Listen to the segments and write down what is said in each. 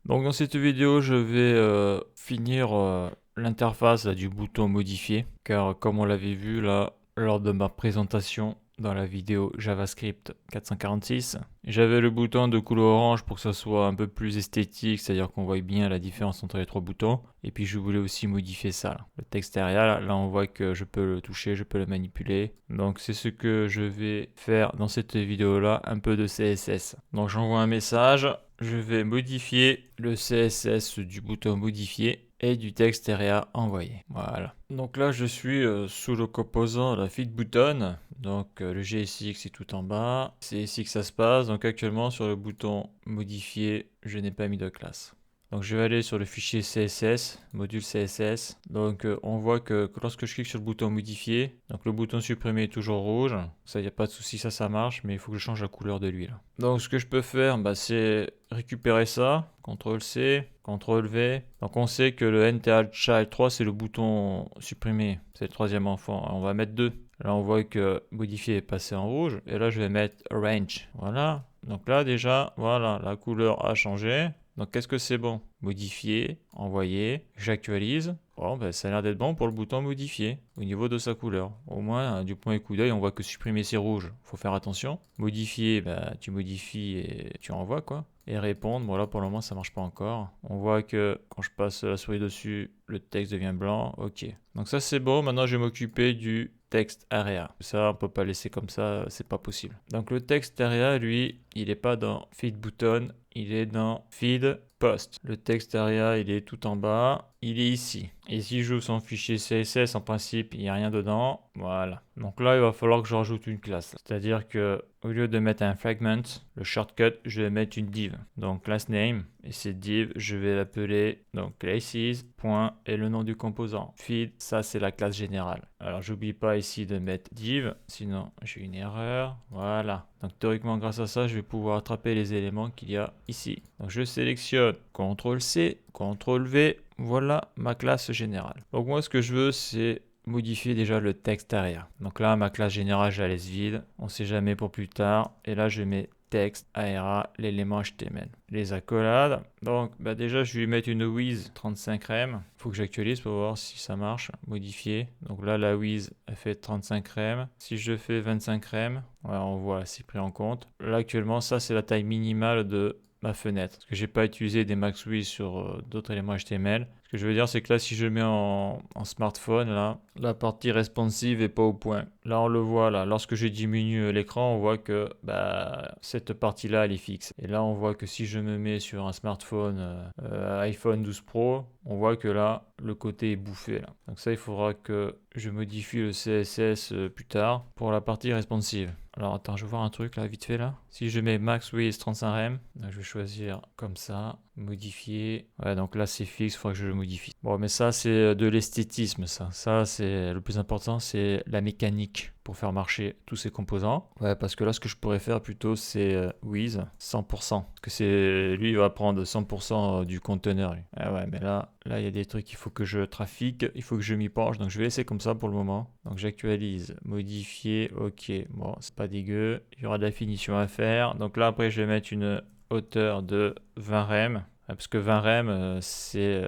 Donc dans cette vidéo, je vais finir l'interface là, du bouton modifier, car comme on l'avait vu là lors de ma présentation dans la vidéo JavaScript 446, j'avais le bouton de couleur orange pour que ça soit un peu plus esthétique, c'est-à-dire qu'on voit bien la différence entre les trois boutons. Et puis je voulais aussi modifier ça, là. Le texte derrière, là on voit que je peux le toucher, je peux le manipuler. Donc c'est ce que je vais faire dans cette vidéo là, un peu de CSS. Donc j'envoie un message, je vais modifier le CSS du bouton modifier et du texte area envoyé. Voilà. Donc là, je suis sous le composant la feed button. Donc le GSX est tout en bas. C'est ici que ça se passe. Donc actuellement, sur le bouton modifier, je n'ai pas mis de classe. Donc je vais aller sur le fichier CSS, module CSS. Donc on voit que lorsque je clique sur le bouton modifier, donc le bouton supprimer est toujours rouge. Ça, il n'y a pas de souci, ça marche, mais il faut que je change la couleur de lui là. Donc ce que je peux faire, c'est récupérer ça, CTRL-C, CTRL-V. Donc on sait que le NTH Child 3, c'est le bouton supprimer, c'est le troisième enfant. Alors, on va mettre 2. Là on voit que modifier est passé en rouge, et là je vais mettre Arrange. Voilà. Donc là déjà, voilà, la couleur a changé. Donc qu'est-ce que c'est bon? Modifier, envoyer, j'actualise. Bon, ça a l'air d'être bon pour le bouton modifier au niveau de sa couleur. Au moins, du point et coup d'œil, on voit que supprimer c'est rouge. Faut faire attention. Modifier, tu modifies et tu envoies quoi. Et répondre, bon là pour le moment ça marche pas encore. On voit que quand je passe la souris dessus, le texte devient blanc. Ok. Donc ça c'est bon. Maintenant je vais m'occuper du texte area. Ça on peut pas laisser comme ça, c'est pas possible. Donc le texte area, lui, il est pas dans feed button, il est dans feed post. Le texte area, il est tout en bas, il est ici. Et si j'ouvre son fichier CSS, en principe, il n'y a rien dedans. Voilà. Donc là, il va falloir que je rajoute une classe. C'est-à-dire que au lieu de mettre un fragment, le shortcut, je vais mettre une div. Donc class name, et cette div, je vais l'appeler donc classes, point, et le nom du composant. Feed, ça c'est la classe générale. Alors j'oublie pas ici de mettre div, sinon j'ai une erreur. Voilà. Donc théoriquement, grâce à ça, je vais pouvoir attraper les éléments qu'il y a ici. Donc je sélectionne CTRL-C, CTRL-V, voilà ma classe générale. Donc moi ce que je veux c'est modifier déjà le texte area. Donc là ma classe générale je la laisse vide, on ne sait jamais pour plus tard. Et là je mets texte ARA, l'élément HTML. Les accolades, donc déjà je vais mettre une width 35 rem. Il faut que j'actualise pour voir si ça marche. Modifier. Donc là la width elle fait 35 rem. Si je fais 25 rem, on voit c'est pris en compte. Là actuellement ça c'est la taille minimale de ma fenêtre. Parce que j'ai pas utilisé des max width sur d'autres éléments HTML. Ce que je veux dire, c'est que là, si je mets en smartphone, là, la partie responsive est pas au point. Là, on le voit, là, lorsque je diminue l'écran, on voit que cette partie-là, elle est fixe. Et là, on voit que si je me mets sur un smartphone iPhone 12 Pro, on voit que là, le côté est bouffé. Là. Donc ça, il faudra que je modifie le CSS plus tard pour la partie responsive. Alors attends, je vais voir un truc là, vite fait là. Si je mets max width 35 rem, je vais choisir comme ça, modifier. Ouais, donc là c'est fixe, il faudra que je le modifie. Bon, mais ça c'est de l'esthétisme, ça. Ça c'est le plus important, c'est la mécanique pour faire marcher tous ces composants. Ouais, parce que là ce que je pourrais faire plutôt c'est with 100%. Parce que c'est lui il va prendre 100% du conteneur. Lui. Ah ouais, mais là il y a des trucs qu'il faut que je trafique, il faut que je m'y penche. Donc je vais laisser comme ça pour le moment. Donc j'actualise, modifier, ok. Bon, c'est pas dégueu. Il y aura de la finition à faire. Donc là après je vais mettre une hauteur de 20 rem. Parce que 20 rem, c'est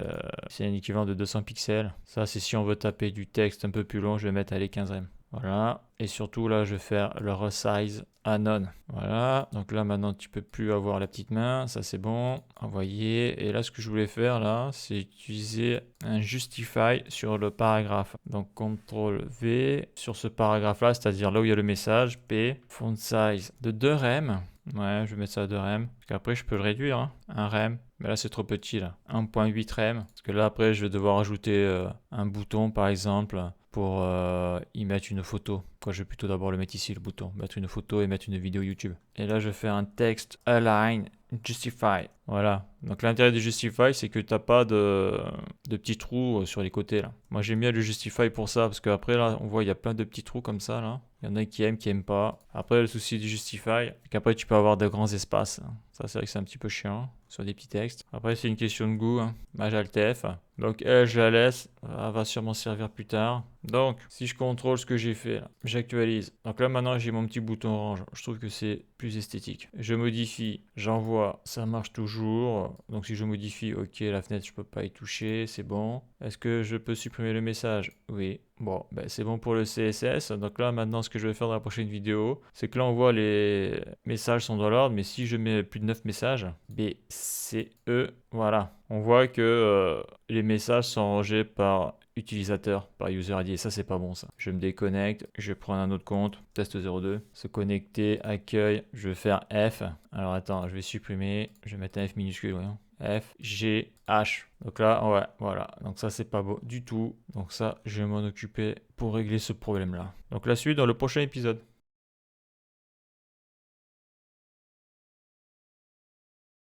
un équivalent de 200 pixels. Ça, c'est si on veut taper du texte un peu plus long, je vais mettre 15 rem. Voilà. Et surtout, là, je vais faire le resize à none. Voilà. Donc là, maintenant, tu peux plus avoir la petite main. Ça, c'est bon. Envoyer. Et là, ce que je voulais faire, là, c'est utiliser un justify sur le paragraphe. Donc, CTRL V sur ce paragraphe-là, c'est-à-dire là où il y a le message, P, font size de 2 rem. Ouais, je vais mettre ça à 2 rem. Parce qu'après, je peux le réduire. Hein. 1 rem. Mais là, c'est trop petit, là. 1.8 rem. Parce que là, après, je vais devoir ajouter un bouton, par exemple, pour y mettre une photo. Quoi, je vais plutôt d'abord le mettre ici, le bouton. Mettre une photo et mettre une vidéo YouTube. Et là, je vais faire un texte align justify. Voilà. Donc, l'intérêt du justify, c'est que tu n'as pas de petits trous sur les côtés, là. Moi, j'aime bien le justify pour ça. Parce qu'après, là, on voit, il y a plein de petits trous comme ça, là. Il y en a qui aiment pas. Après, le souci du justify, c'est qu'après, tu peux avoir de grands espaces. Ça, c'est vrai que c'est un petit peu chiant sur des petits textes. Après, c'est une question de goût. Hein. Alt-F. Donc, elle, je la laisse. Elle va sûrement servir plus tard. Donc, si je contrôle ce que j'ai fait, là, j'actualise. Donc là, maintenant, j'ai mon petit bouton orange. Je trouve que c'est plus esthétique. Je modifie, j'envoie, ça marche toujours. Donc si je modifie, ok, la fenêtre, je peux pas y toucher, c'est bon. Est-ce que je peux supprimer le message? Oui. Bon, ben c'est bon pour le CSS. Donc là, maintenant, ce que je vais faire dans la prochaine vidéo, c'est que là, on voit les messages sont dans l'ordre, mais si je mets plus de 9 messages, B, C, E, voilà. On voit que les messages sont rangés par utilisateur, par user ID. Et ça, c'est pas bon, ça. Je me déconnecte, je prends un autre compte, test02, se connecter, accueil, je vais faire F. Alors attends, je vais supprimer, je vais mettre un F minuscule, voyons. F, G, H. Donc là, ouais, voilà. Donc ça, c'est pas beau du tout. Donc ça, je vais m'en occuper pour régler ce problème-là. Donc la suite dans le prochain épisode.